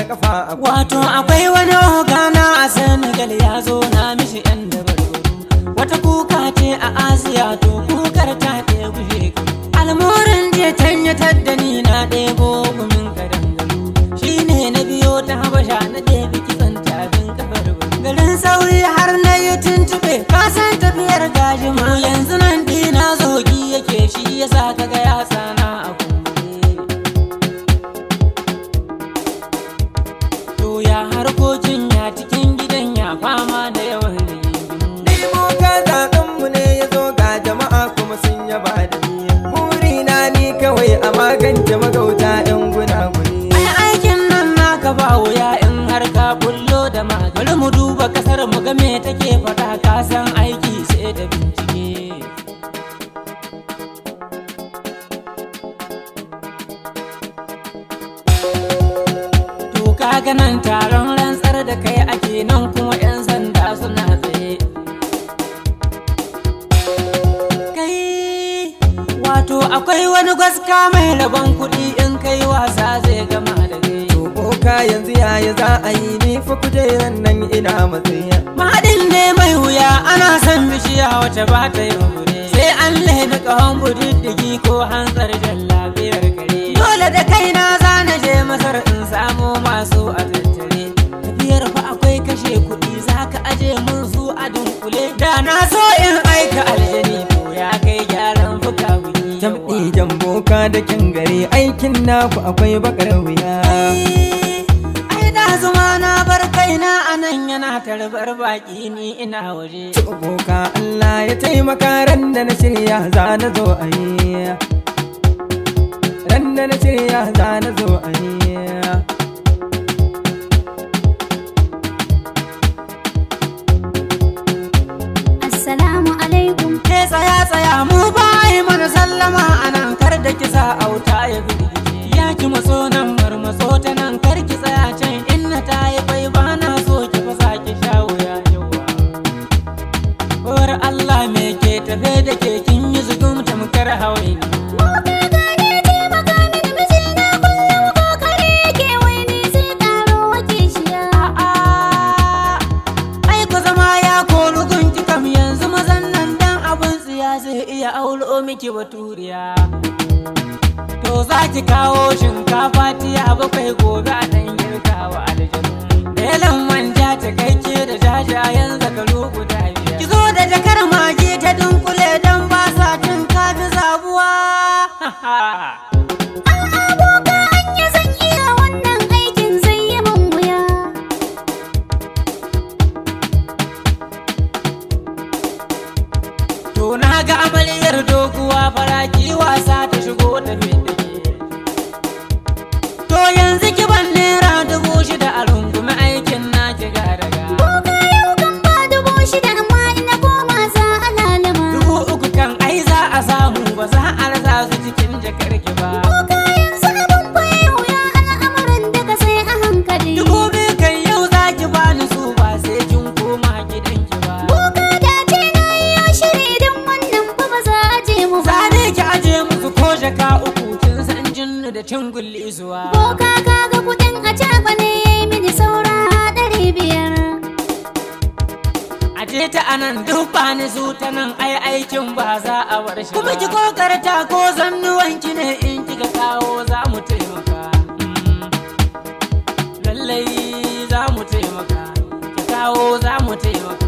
kafa. Wato akwai wani ogana a Senegal ya zo na mishi yan dabaru. Wata kuka ce a Asiya to kukar ta ɗebu shekaru. Almorin je tanyatar da ni na ɗebo gumin kadangaru. Shi ne na biyo ta Habasha na ɗebi kitsan tafin kafar bari. Garin sauri har na yi tuntuɓe kasan tafiyar gajima. Yanzu nan dina zogi yake shi yasa kaga ya sana a kumbure. To ya harkokin ya cikin gidan ya fama da yawan rigingimu. Nemo ka zaɓenmu ne ya zo ga jama'a kuma sun yaba da ni. Burina ni kawai a magance magauta 'yan gunaguni. Ai aikin nan naka ba wuya in har ka bullo da magani. Bari mu duba kasar mu ga me take faɗa ka san aiki sai da bincike. To kaga nan taron rantsar da kai ake nan kuma 'yan sanda suna tsaye. Kai wato akwai wani gwaska mai rabon kuɗi in kai wasa zai gama da kai. To boka yanzu yaya za a yi ni fa kujeran nan ina matsaya. Mahaɗin ne mai wuya ana son bishiya wacce ba ta yin hure. Sai an laifi ƙahon budiddigi ko hanzar jan lafiyar kare. Dole da kaina za na je Masar in samo masu a tattare. Tafiyar fa akwai kashe kuɗi za ka aje mun su a dunkule. Da na so in aika aljani ko ya kai gyaran fuka buki. Jam'i jan boka da kin gari aikin naku akwai bakar wuya. Ai da zuma na bar kaina anan yana tarbar baki ni ina waje. Boka Allah ya taimaka ran da na shirya za na zo a yi. Ran da na shirya za na zo a yi. Assalamu alaikum. Ke tsaya mu ba yi mana sallama anan kar da kisa auta ya firgice. Ya ki maso nan marmaso ta nan kar ki tsaya can inna ta yi bai ba na so ki fasa ki sha wuya yawa. Kowar Allah me ke tafe da ke kin yi zugum tamkar hawaii. Boka gane taimaka mini mijina kullum kokari yake wai ni sai ƙaro wake shiya. Ai ku zama ya kori gunki kam yanzu mazan nan dan abun tsiya zai iya aulo miki baturiya. To za ki kawo shinkafa tiya bakwai gobe a ɗan girkawa aljanu. Da yalan manja ta kai ke da jajayen zakaru guda biyar. Ki zo da jakar mage ta dunkule don ba sa cin kafi zabuwa. A'a boka anya zan iya wannan aikin zai yi min wuya. To na ga amaryar doguwa faraki wasa ta shigo da fitake. To yanzu ki ban naira 6,000 a rungumi aikin na ki garaga. Boka yau kan ba 6,000 amma ina koma za a lalima. 3,000 kan ai za a samu ba za a rasa su cikin jakar ki ba. Boka yanzu abin bai wuya al'amuran duka sai a hankali. 2,000 kan yau za ki bani su ba sai kin koma gidan ki ba. Boka da ce na yi shiri don wannan fa ba za a je mu ba. Zane ki aje musu ko jaka 3 kin san jinnu da tingulli zuwa. Boka kaga kudin a caba ne ya yi mini saura 500. Aje ta anan duk bani su ta nan ai aikin ba za a bar shi ba. Kuma ki kokarta ko zannuwanki ne in kika kawo za mu taimaka. Lallai za mu taimaka, ki kawo za mu taimaka.